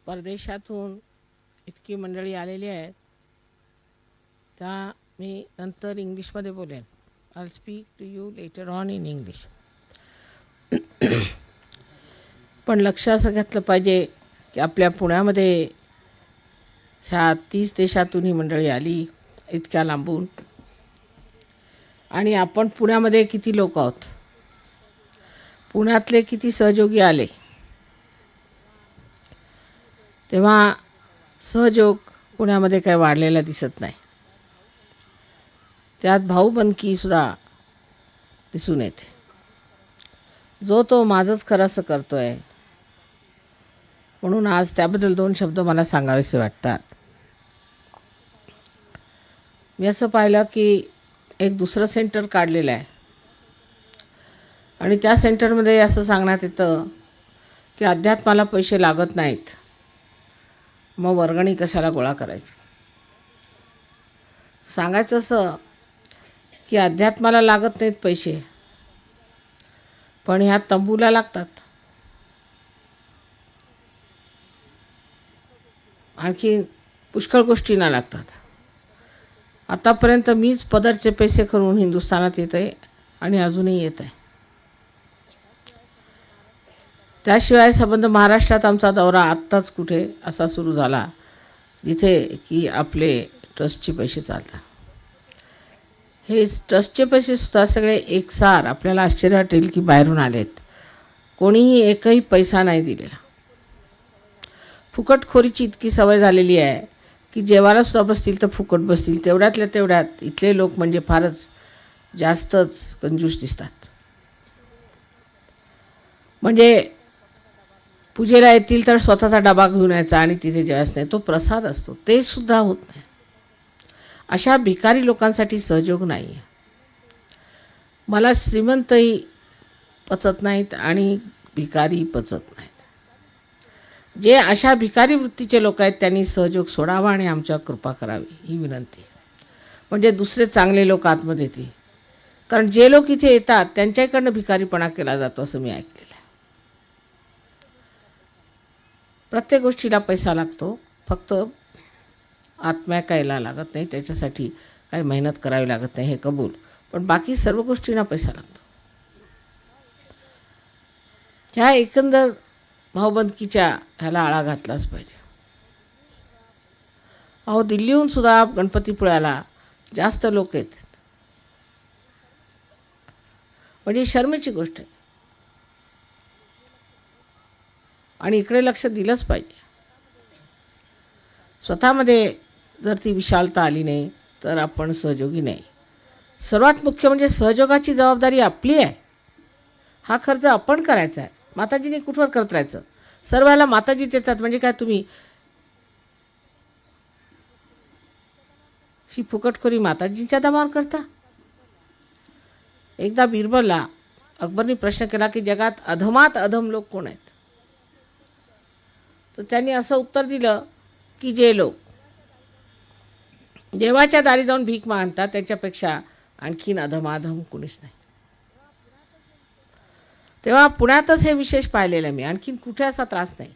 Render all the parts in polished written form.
परदेशातून इतकी मंडळी आलेली आहेत, त्या मी नंतर इंग्लिशमध्ये बोलेन. I speak to you later on in English. पण लक्ष असं घेतलं पाहिजे की आपल्या पुण्यामध्ये ह्या 30 देशातून ही मंडळी आली, इतक्या लांबून. आणि आपण पुण्यामध्ये किती लोक आहोत, पुण्यातले किती सहयोगी आले, तेव्हा सहयोग पुण्यामध्ये काही वाढलेला दिसत नाही. त्यात भाऊबंदकीसुद्धा दिसून येते. जो तो माझंच खरं असं करतो आहे. म्हणून आज त्याबद्दल 2 शब्द मला सांगावेसे वाटतात. मी असं पाहिलं की एक दुसरं सेंटर काढलेलं आहे आणि त्या सेंटरमध्ये असं सांगण्यात येतं की अध्यात्माला पैसे लागत नाहीत, मग वर्गणी कशाला गोळा करायची. सांगायचं असं की अध्यात्माला लागत नाहीत पैसे, पण ह्या तंबूला लागतात. आणखी पुष्कळ गोष्टींना लागतात. आतापर्यंत मीच पदरचे पैसे करून हिंदुस्थानात येत आहे आणि अजूनही येत आहे. त्याशिवाय संबंध महाराष्ट्रात आमचा दौरा आत्ताच कुठे असा सुरू झाला जिथे की आपले ट्रस्टचे पैसे चालतात. हे ट्रस्टचे पैसेसुद्धा सगळे एकसार आपल्याला आश्चर्य वाटेल की बाहेरून आलेत. कोणीही एकही पैसा नाही दिलेला. फुकटखोरीची इतकी सवय झालेली आहे की जेवायलासुद्धा बसतील तर फुकट बसतील. तेवढ्यातल्या तेवढ्यात इथले लोक म्हणजे फारच जास्तच कंजूस दिसतात. म्हणजे पूजेला येतील तर स्वतःचा डबा घेऊन यायचा आणि तिथे जेवायच नाही. तो प्रसाद असतो, ते सुद्धा होत नाही. अशा भिकारी लोकांसाठी सहयोग नाही आहे. मला श्रीमंतही पचत नाहीत आणि भिकारी पचत नाहीत. जे अशा भिकारी वृत्तीचे लोक आहेत त्यांनी सहयोग सोडावा आणि आमच्यावर कृपा करावी ही विनंती. म्हणजे दुसरे चांगले लोक आतमध्ये येतील. कारण जे लोक इथे येतात त्यांच्याकडनं भिकारीपणा केला जातो असं मी ऐकलेलं आहे. प्रत्येक गोष्टीला पैसा लागतो, फक्त आत्म्याकायला लागत नाही. त्याच्यासाठी काही मेहनत करावी लागत नाही, हे कबूल. पण बाकी सर्व गोष्टींना पैसा लागतो. ह्या एकंदर भाऊबंदकीच्या ह्याला आळा घातलाच पाहिजे. अहो, दिल्लीहून सुद्धा गणपतीपुळ्याला जास्त लोक येतात. म्हणजे शर्मेची गोष्ट आहे. आणि इकडे लक्ष दिलंच पाहिजे. स्वतःमध्ये जर ती विशालता आली नाही तर आपण सहयोगी नाही. सर्वात मुख्य म्हणजे सहयोगाची जबाबदारी आपली आहे. हा खर्च आपण करायचा आहे. माताजीने कुठवर करत राहायचं. सर्वाला माताजीच येतात म्हणजे काय तुम्ही ही फुकटखोरी माताजींच्या दमावर करता. एकदा बिरबलला अकबरने प्रश्न केला की जगात अधमात अधम लोक कोण आहेत. तर त्यांनी असं उत्तर दिलं की जे लोक देवाच्या दारी जाऊन भीक मागतात त्याच्यापेक्षा आणखीन अधमाधम कोणीच नाही. तेव्हा पुण्यातच हे विशेष पाहिलेलं मी. आणखीन कुठे असा त्रास नाही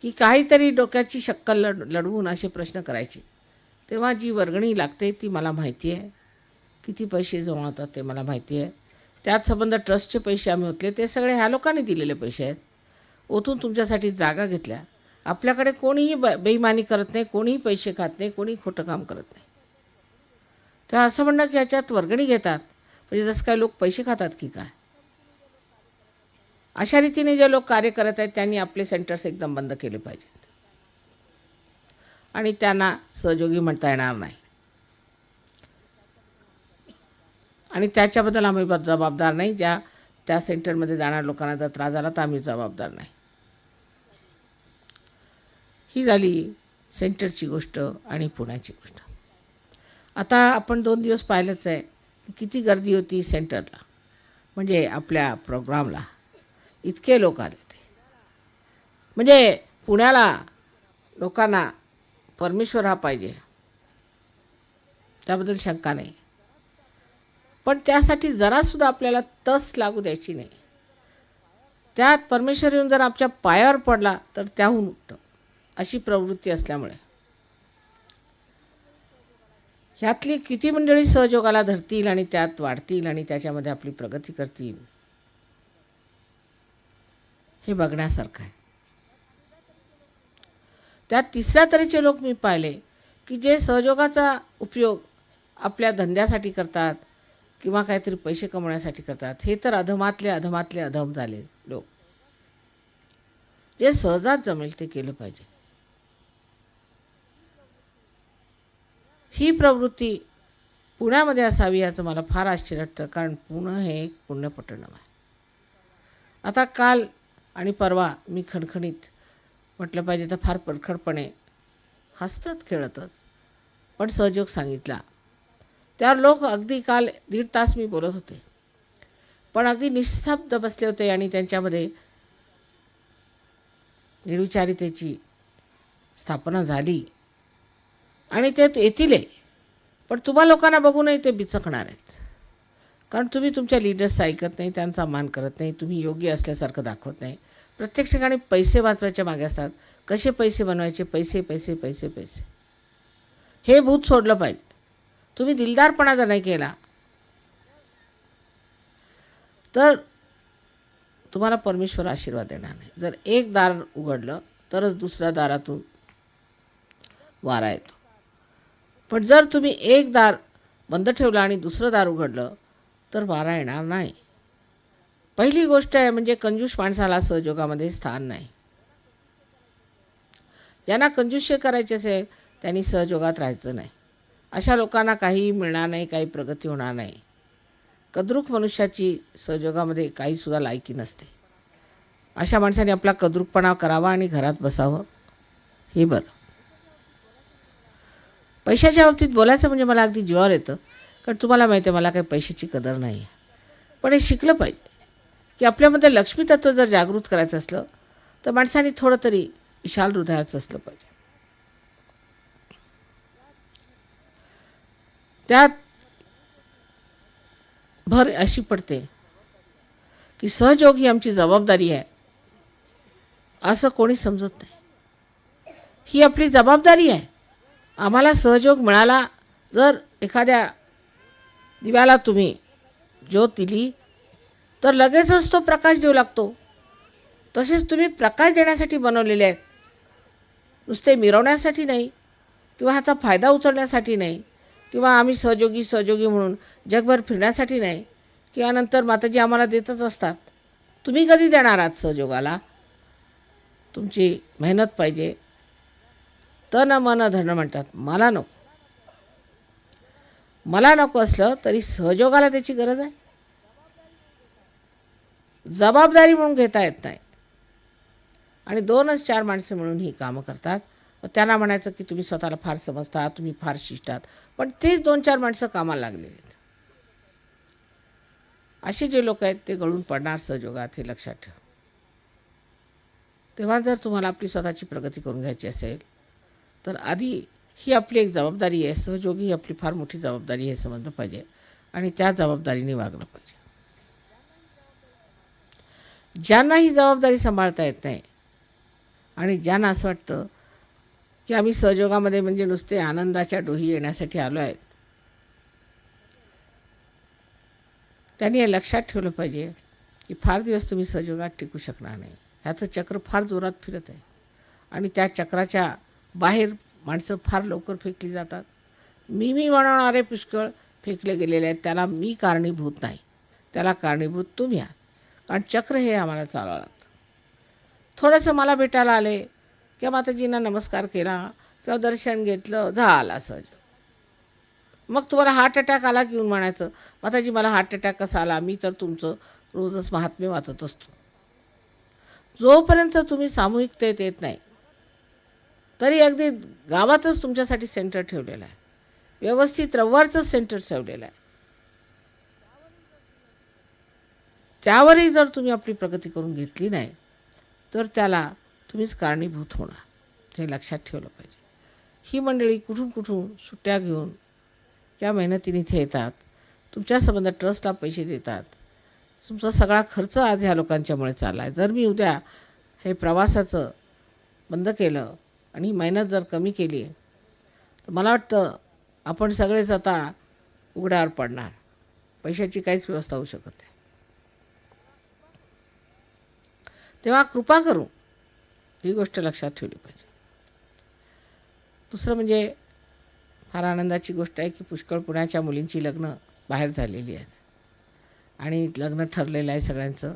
की काहीतरी डोक्याची शक्कल लढवून असे प्रश्न करायचे. तेव्हा जी वर्गणी लागते ती मला माहिती आहे. किती पैसे जमा होतात ते मला माहिती आहे. त्यात संबंध ट्रस्टचे पैसे आम्ही होतले ते सगळे ह्या लोकांनी दिलेले पैसे आहेत. ओतून तुमच्यासाठी जागा घेतल्या. आपल्याकडे कोणीही बेईमानी करत नाही, कोणीही पैसे खात नाही, कोणी खोटं काम करत नाही. तर असं म्हणणं की ह्याच्यात वर्गणी घेतात म्हणजे जसं काय लोक पैसे खातात की काय. अशा रीतीने जे लोक कार्य करत आहेत त्यांनी आपले सेंटर्स एकदम बंद केले पाहिजेत आणि त्यांना सहयोगी म्हणता येणार नाही. आणि त्याच्याबद्दल आम्ही जबाबदार नाही. ज्या त्या सेंटरमध्ये जाणाऱ्या लोकांना जर त्रास झाला तर आम्ही जबाबदार नाही. ही झाली सेंटरची गोष्ट आणि पुण्याची गोष्ट. आता आपण 2 दिवस पाहिलंच आहे की किती गर्दी होती सेंटरला. म्हणजे आपल्या प्रोग्रामला इतके लोक आले होते. म्हणजे पुण्याला लोकांना परमेश्वर हा पाहिजे, त्याबद्दल शंका नाही. पण त्यासाठी जरासुद्धा आपल्याला तस लागू द्यायची नाही. त्यात परमेश्वर येऊन जर आमच्या पायावर पडला तर त्याहून उत्तम, अशी प्रवृत्ती असल्यामुळे ह्यातली किती मंडळी सहयोगाला धरतील आणि त्यात वाढतील आणि त्याच्यामध्ये आपली प्रगती करतील, हे बघण्यासारखं आहे. त्यात तिसऱ्या तऱ्हेचे लोक मी पाहिले की जे सहयोगाचा उपयोग आपल्या धंद्यासाठी करतात किंवा काहीतरी पैसे कमवण्यासाठी करतात. हे तर अधमातले अधमातले अधम झाले लोक. जे सहजात जमेल ते केलं पाहिजे. ही प्रवृत्ती पुण्यामध्ये असावी याचं मला फार आश्चर्य वाटतं, कारण पुणे हे एक पुण्यपट्टणम आहे. आता काल आणि परवा मी खणखणीत म्हटलं पाहिजे तर फार परखडपणे हसतत खेळतच पण सहयोग सांगितला. त्यावर लोक अगदी काल 1.5 तास मी बोलत होते, पण अगदी निस्तब्ध बसले होते आणि त्यांच्यामध्ये निर्विचारितेची स्थापना झाली आणि ते येतील, पण तुम्हा लोकांना बघूनही ते बिचकणार आहेत. कारण तुम्ही तुमच्या लीडर्सचं ऐकत नाही, त्यांचा मान करत नाही, तुम्ही योग्य असल्यासारखं दाखवत नाही. प्रत्येक ठिकाणी पैसे वाचवायच्या मागे असतात. कसे पैसे बनवायचे, पैसे पैसे पैसे पैसे, हे भूत सोडलं पाहिजे. तुम्ही दिलदारपणा जर नाही केला तर तुम्हाला परमेश्वर आशीर्वाद देणार नाही. जर एक दार उघडलं तरच दुसऱ्या दारातून वारा येतो, पण जर तुम्ही एक दार बंद ठेवलं आणि दुसरं दार उघडलं तर वारा येणार नाही. पहिली गोष्ट आहे म्हणजे कंजूस माणसाला सहयोगामध्ये स्थान नाही. ज्यांना कंजूसही करायचे असेल त्यांनी सहयोगात राहायचं नाही. अशा लोकांना काही मिळणार नाही, काही प्रगती होणार नाही. कद्रूक मनुष्याची सहयोगामध्ये काहीसुद्धा लायकी नसते. अशा माणसाने आपला कद्रूकपणा करावा आणि घरात बसावं, हे बरं. पैशाच्या बाबतीत बोलायचं म्हणजे मला अगदी जीवावर येतं, कारण तुम्हाला माहिती आहे मला काही पैशाची कदर नाही आहे. पण हे शिकलं पाहिजे की आपल्यामध्ये लक्ष्मी तत्त्व जर जागृत करायचं असलं तर माणसाने थोडं तरी विशाल हृदयाचं असलं पाहिजे. त्यात भर अशी पडते की सहयोग ही आमची जबाबदारी आहे असं कोणी समजत नाही. ही आपली जबाबदारी आहे. आम्हाला सहयोग मिळाला. जर एखाद्या दिव्याला तुम्ही ज्योत दिली तर लगेचच तो प्रकाश देऊ लागतो. तसेच तुम्ही प्रकाश देण्यासाठी बनवलेले आहेत, नुसते मिरवण्यासाठी नाही किंवा ह्याचा फायदा उचलण्यासाठी नाही किंवा आम्ही सहयोगी म्हणून जगभर फिरण्यासाठी नाही किंवा नंतर माताजी आम्हाला देतच असतात. तुम्ही कधी देणार आहात सहयोगाला? तुमची मेहनत पाहिजे. तन मन धन म्हणतात. मला नको असलं तरी सहयोगाला त्याची गरज आहे. जबाबदारी म्हणून घेता येत नाही आणि 2-4 माणसं म्हणून ही कामं करतात. त्यांना म्हणायचं की तुम्ही स्वतःला फार समजता, तुम्ही फार शिष्ट आहात, पण तेच 2-4 माणसं कामाला लागलेले आहेत. असे जे लोक आहेत ते गळून पडणार सहयोगात, हे लक्षात ठेवा. तेव्हा जर तुम्हाला आपली स्वतःची प्रगती करून घ्यायची असेल तर आधी ही आपली एक जबाबदारी आहे. सहयोगी ही आपली फार मोठी जबाबदारी हे समजलं पाहिजे आणि त्या जबाबदारीने वागलं पाहिजे. ज्यांना ही जबाबदारी सांभाळता येत नाही आणि ज्यांना असं वाटतं की आम्ही सहयोगामध्ये म्हणजे नुसते आनंदाच्या डोही येण्यासाठी आलो आहेत, त्यांनी हे लक्षात ठेवलं पाहिजे की फार दिवस तुम्ही सहयोगात टिकू शकणार नाही. ह्याचं चक्र फार जोरात फिरत आहे आणि त्या चक्राच्या बाहेर माणसं फार लवकर फेकली जातात. मी म्हणणारे पुष्कळ फेकले गेलेले आहेत. त्याला मी कारणीभूत नाही, त्याला कारणीभूत तुम्ही आहात. कारण चक्र हे आम्हाला चालवावं लागतं. थोडंसं मला भेटायला आले किंवा माताजींना नमस्कार केला किंवा दर्शन घेतलं, झाला सहयोग. मग तुम्हाला हार्ट अटॅक आला की येऊन म्हणायचं माताजी मला हार्ट अटॅक कसा आला, मी तर तुमचं रोजच महात्म्य वाचत असतो. जोपर्यंत तुम्ही सामूहिकतेत येत नाही तरी अगदी गावातच तुमच्यासाठी सेंटर ठेवलेलं आहे, व्यवस्थित रविवारचंच सेंटर ठेवलेलं आहे. त्यावरही जर तुम्ही आपली प्रगती करून घेतली नाही तर त्याला तुम्हीच कारणीभूत होणार, हे लक्षात ठेवलं पाहिजे. ही मंडळी कुठून कुठून सुट्ट्या घेऊन त्या मेहनतीने इथे येतात, तुमच्या संबंधात ट्रस्टला पैसे देतात, तुमचा सगळा खर्च आज ह्या लोकांच्यामुळे चालला आहे. जर मी उद्या हे प्रवासाचं बंद केलं आणि मेहनत जर कमी केली तर मला वाटतं आपण सगळेच आता उघड्यावर पडणार. पैशाची काहीच व्यवस्था होऊ शकत नाही. तेव्हा कृपा करून ही गोष्ट लक्षात ठेवली पाहिजे. दुसरं म्हणजे फार आनंदाची गोष्ट आहे की पुष्कळ पुण्याच्या मुलींची लग्न बाहेर झालेली आहेत आणि लग्न ठरलेलं आहे सगळ्यांचं.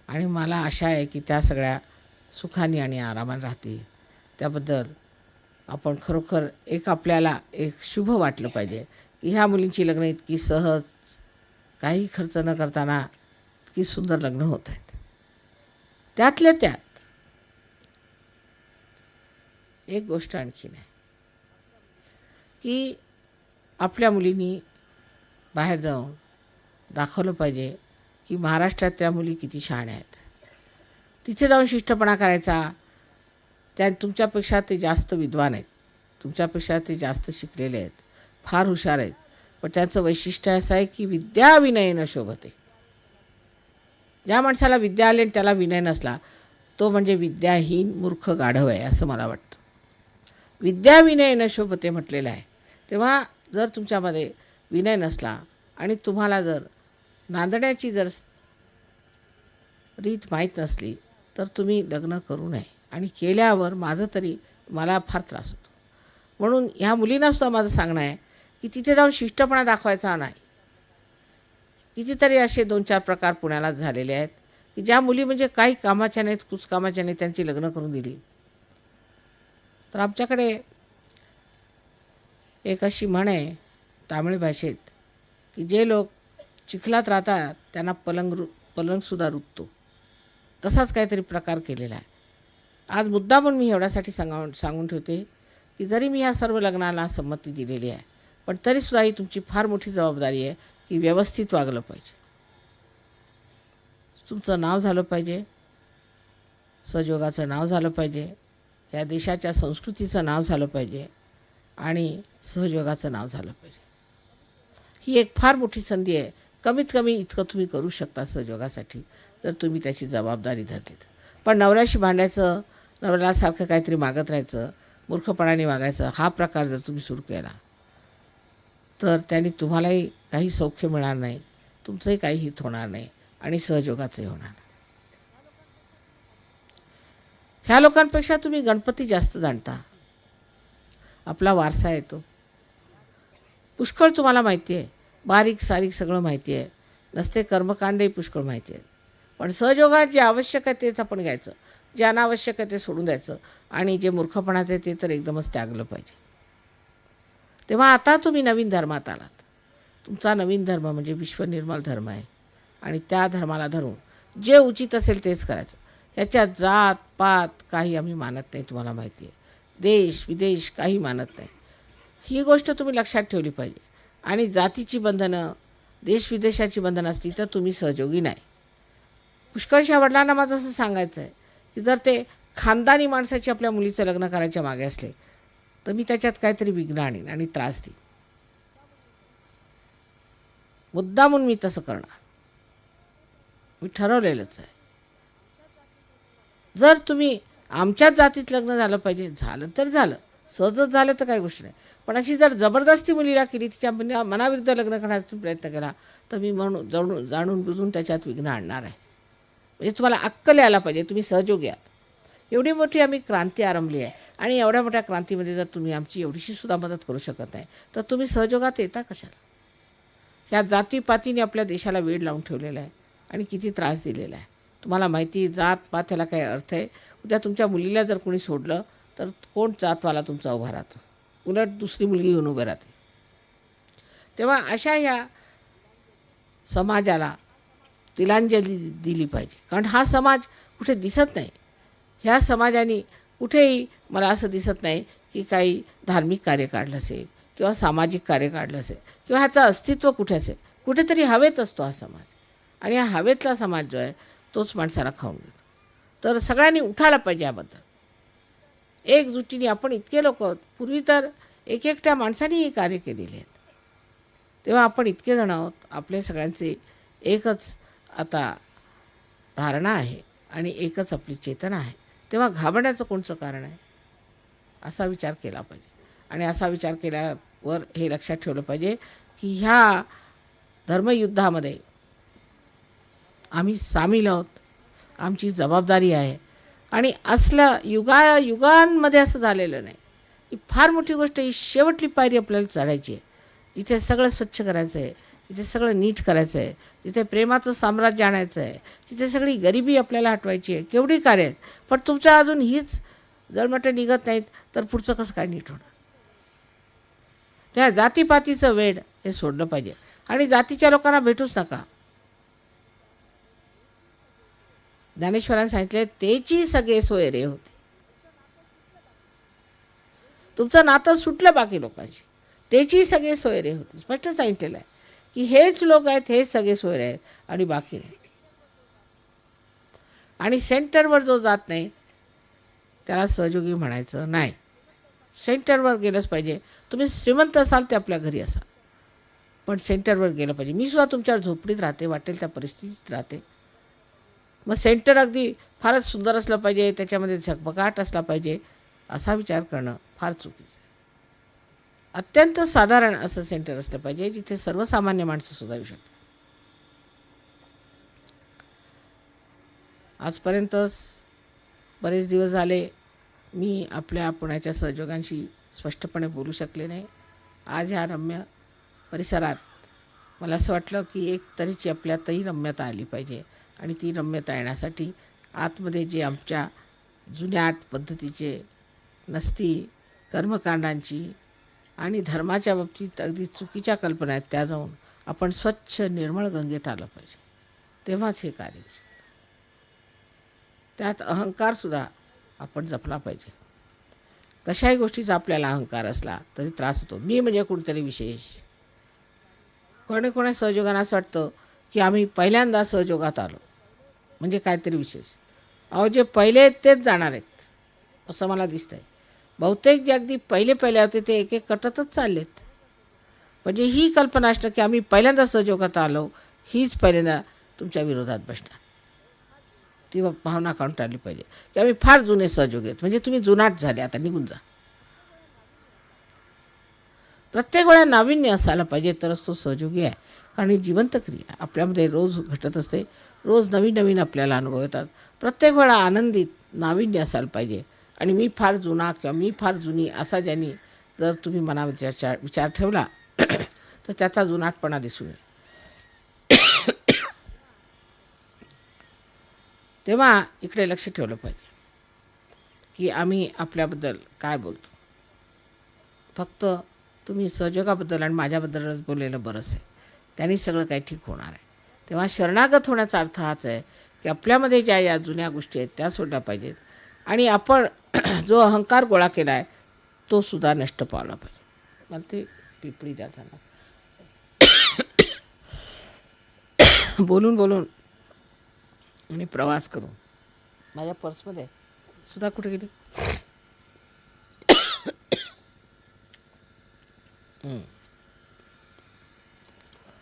आणि मला आशा आहे की त्या सगळ्या सुखाने आणि आरामाने राहतील. त्याबद्दल आपण खरोखर आपल्याला एक शुभ वाटलं पाहिजे की ह्या मुलींची लग्न इतकी सहज, काही खर्च न करताना इतकी सुंदर लग्न होत आहेत. त्यातल्या त्यात एक गोष्ट आणखीन आहे की आपल्या मुलींनी बाहेर जाऊन दाखवलं पाहिजे की महाराष्ट्रातल्या मुली किती शहाण्या आहेत. तिथे जाऊन शिष्टपणा करायचा. तुमच्यापेक्षा ते जास्त विद्वान आहेत, तुमच्यापेक्षा ते जास्त शिकलेले आहेत, फार हुशार आहेत, पण त्यांचं वैशिष्ट्य असं आहे की विद्या विनयेन शोभते. ज्या माणसाला विद्या आली आणि त्याला विनय नसला तो म्हणजे विद्याहीन मूर्ख गाढव आहे असं मला वाटतं. विद्या विनयेन शोभते म्हटलेलं आहे. तेव्हा जर तुमच्यामध्ये विनय नसला आणि तुम्हाला जर नांदण्याची जर रीत माहीत नसली तर तुम्ही लग्न करू नये. आणि केल्यावर मला फार त्रास होतो. म्हणून ह्या मुलींनासुद्धा माझं सांगणं आहे की तिथे जाऊन शिष्टपणा दाखवायचा नाही. कितीतरी असे 2-4 प्रकार पुण्याला झालेले आहेत की ज्या मुली म्हणजे काही कामाच्या नाहीत, कुचकामाच्या नाहीत, त्यांची लग्न करून दिली. तर आमच्याकडे एक अशी म्हण आहे तामिळ भाषेत की जे लोक चिखलात राहतात त्यांना पलंगसुद्धा रुततो. तसाच काहीतरी प्रकार केलेला आहे. आज मुद्दा पण मी एवढ्यासाठी सांगून ठेवते की जरी मी ह्या सर्व लग्नाला संमती दिलेली आहे पण तरीसुद्धा ही तुमची फार मोठी जबाबदारी आहे की व्यवस्थित वागलं पाहिजे. तुमचं नाव झालं पाहिजे, सहयोगाचं नाव झालं पाहिजे, या देशाच्या संस्कृतीचं नाव झालं पाहिजे आणि सहयोगाचं नाव झालं पाहिजे. ही एक फार मोठी संधी आहे. कमीत कमी इतकं तुम्ही करू शकता सहयोगासाठी जर तुम्ही त्याची जबाबदारी धरलीत. पण नवऱ्याशी भांडायचं, नवऱ्यासारखं काहीतरी मागत राहायचं, मूर्खपणाने वागायचं, हा प्रकार जर तुम्ही सुरू केला तर त्यांनी तुम्हालाही काही सौख्य मिळणार नाही, तुमचंही काही हित होणार नाही आणि सहयोगाचंही होणार नाही. ह्या लोकांपेक्षा तुम्ही गणपती जास्त जाणता. आपला वारसा येतो पुष्कळ तुम्हाला माहिती आहे, बारीक सारीक सगळं माहिती आहे. नसते कर्मकांडही पुष्कळ माहिती आहेत. पण सहयोगात जे आवश्यक आहे तेच आपण घ्यायचं, जे अनावश्यक आहे ते सोडून द्यायचं आणि जे मूर्खपणाचं आहे ते तर एकदमच त्यागलं पाहिजे. तेव्हा आता तुम्ही नवीन धर्मात आलात. तुमचा नवीन धर्म म्हणजे विश्वनिर्मल धर्म आहे आणि त्या धर्माला धरून जे उचित असेल तेच करायचं. ह्याच्यात जात पात काही आम्ही मानत नाही, तुम्हाला माहिती आहे. देश विदेश काही मानत नाही. ही गोष्ट तुम्ही लक्षात ठेवली पाहिजे. आणि जातीची बंधनं, देश विदेशाची बंधनं असती तर तुम्ही सहयोगी नाही. पुष्कळशा वडिलांना माझं असं सांगायचं आहे की जर ते खानदानी माणसाची आपल्या मुलीचं लग्न करायच्या मागे असले तर मी त्याच्यात काहीतरी विघ्न आणीन आणि त्रास देईन. मुद्दामून मी तसं करणार, मी ठरवलेलंच आहे. जर तुम्ही आमच्याच जातीत लग्न झालं पाहिजे, झालं तर झालं, सहजच झालं तर काही गोष्ट नाही. पण अशी जर जबरदस्ती मुलीला केली, तिच्या मनाविरुद्ध लग्न करण्याचा प्रयत्न केला तर मी जाणून बुजून त्याच्यात विघ्न आणणार आहे. म्हणजे तुम्हाला अक्कल यायला पाहिजे, तुम्ही सहयोगी आहात. एवढी मोठी आम्ही क्रांती आरंभली आहे आणि एवढ्या मोठ्या क्रांतीमध्ये जर तुम्ही आमची एवढीशी सुद्धा मदत करू शकत नाही तर तुम्ही सहयोगात येता कशाला? ह्या जातीपातीने आपल्या देशाला वेड लावून ठेवलेला आहे आणि किती त्रास दिलेला आहे. तुम्हाला माहिती, जात पात ह्याला काय अर्थ आहे? उद्या तुमच्या मुलीला जर कोणी सोडलं तर कोण जातवाला तुमचा उभा राहतो? उलट दुसरी मुलगी येऊन उभे राहते. तेव्हा अशा ह्या समाजाला तिलांजली दिली पाहिजे. कारण हा समाज कुठे दिसत नाही. ह्या समाजाने कुठेही मला असं दिसत नाही की काही धार्मिक कार्य काढलं असेल किंवा सामाजिक कार्य काढलं असेल किंवा ह्याचं अस्तित्व कुठे असेल. कुठेतरी हवेत असतो हा समाज आणि हा हवेतला समाज जो आहे तोच माणसाला खाऊन घेतो. तर सगळ्यांनी उठायला पाहिजे याबद्दल. एकजुटीने आपण इतके लोक, पूर्वी तर एकट्या माणसांनी ही कार्य केलेली आहेत. तेव्हा आपण इतके जण आहोत, आपले सगळ्यांचे एकच आता धारणा आहे आणि एकच आपली चेतना आहे, तेव्हा घाबरण्याचं कोणचं कारण आहे, असा विचार केला पाहिजे. आणि असा विचार केल्यावर हे लक्षात ठेवलं पाहिजे की ह्या धर्मयुद्धामध्ये आम्ही सामील आहोत, आमची जबाबदारी आहे. आणि असल्या युगांमध्ये असं झालेलं नाही. ही फार मोठी गोष्ट, ही शेवटली पायरी आपल्याला चढायची आहे. जिथे सगळं स्वच्छ करायचं आहे, तिथे सगळं नीट करायचं आहे, तिथे प्रेमाचं साम्राज्य आणायचं आहे, तिथे सगळी गरिबी आपल्याला हटवायची आहे. केवढी कार्य आहेत, पण तुमच्या अजून हीच जळमटं निघत नाहीत तर पुढचं कसं काय नीट होणार. त्या जातीपातीचं वेड हे सोडलं पाहिजे आणि जातीच्या लोकांना भेटूच नका. ज्ञानेश्वरांनी सांगितले, तेची सगळे सोयरे होते. तुमचं नातं सुटलं बाकी लोकांशी, तेची सगळे सोयरे होते. स्पष्ट सांगितलेलं आहे की हेच लोक आहेत, हेच सगळे सोयरे आहेत आणि बाकी नाही. आणि सेंटरवर जो जात नाही त्याला सहयोगी म्हणायचं नाही. सेंटरवर गेलंच पाहिजे. तुम्ही श्रीमंत असाल ते आपल्या घरी असाल, पण सेंटरवर गेलं पाहिजे. मी सुद्धा तुमच्या झोपडीत राहते, वाटेल त्या परिस्थितीत राहते. मग सेंटर अगदी फारच सुंदर असलं पाहिजे, त्याच्यामध्ये झगमगाट असला पाहिजे, असा विचार करणं फार चुकीचं आहे. अत्यंत साधारण असं सेंटर असलं पाहिजे जिथे सर्वसामान्य माणसं सुद्धा येऊ शकतात. आजपर्यंतच बरेच दिवस झाले मी आपल्या पुण्याच्या सहयोगांशी स्पष्टपणे बोलू शकले नाही. आज ह्या रम्य परिसरात मला असं वाटलं की एक तऱ्हेची आपल्यातही रम्यता आली पाहिजे. आणि ती रम्यता येण्यासाठी आतमध्ये जे आमच्या जुन्या पद्धतीचे नसती कर्मकांडांची आणि धर्माच्या बाबतीत अगदी चुकीच्या कल्पना आहेत, त्या जाऊन आपण स्वच्छ निर्मळ गंगेत आलं पाहिजे. तेव्हाच हे कार्य होऊ शकतं. त्यात अहंकारसुद्धा आपण जपला पाहिजे. कशाही गोष्टीचा आपल्याला अहंकार असला तरी त्रास होतो. मी म्हणजे कोणतरी विशेष. कोणी सहयोगांना असं वाटतं की आम्ही पहिल्यांदा सहयोगात आलो म्हणजे काहीतरी विशेष. अहो, जे पहिले आहेत तेच जाणार आहेत असं मला दिसतं आहे. बहुतेक जे अगदी पहिले होते ते एक एक कटतच चाललेत. म्हणजे ही कल्पना असणं की आम्ही पहिल्यांदा सहयोगात आलो, हीच पहिल्यांदा तुमच्या विरोधात बसणार. ती भावना काढून टाळली पाहिजे की आम्ही फार जुने सहयोगी आहेत, म्हणजे तुम्ही जुनाट झाले, आता निघून जा. प्रत्येक वेळा नाविन्य असायला पाहिजे तरच तो सहयोगी आहे. कारण ही जिवंत क्रिया आपल्यामध्ये रोज घटत असते. रोज नवीन नवीन आपल्याला अनुभव येतात. प्रत्येक वेळा आनंदित नाविन्य असायला पाहिजे. आणि मी फार जुना किंवा मी फार जुनी असा ज्यांनी जर तुम्ही मनात विचार ठेवला तर त्याचा जुनाटपणा दिसून येईल. तेव्हा इकडे लक्ष ठेवलं पाहिजे की आम्ही आपल्याबद्दल काय बोलतो. फक्त तुम्ही सहयोगाबद्दल आणि माझ्याबद्दलच बोललेलं बरंच आहे, त्यांनी सगळं काही ठीक होणार आहे. तेव्हा शरणागत होण्याचा अर्थ हाच आहे की आपल्यामध्ये ज्या या जुन्या गोष्टी आहेत त्या सोडल्या पाहिजेत आणि आपण जो अहंकार गोळा केला आहे तो सुद्धा नष्ट पावला पाहिजे. मला ते पिपळी द्या झाला बोलून आणि प्रवास करून माझ्या पर्समध्ये सुद्धा कुठे गेली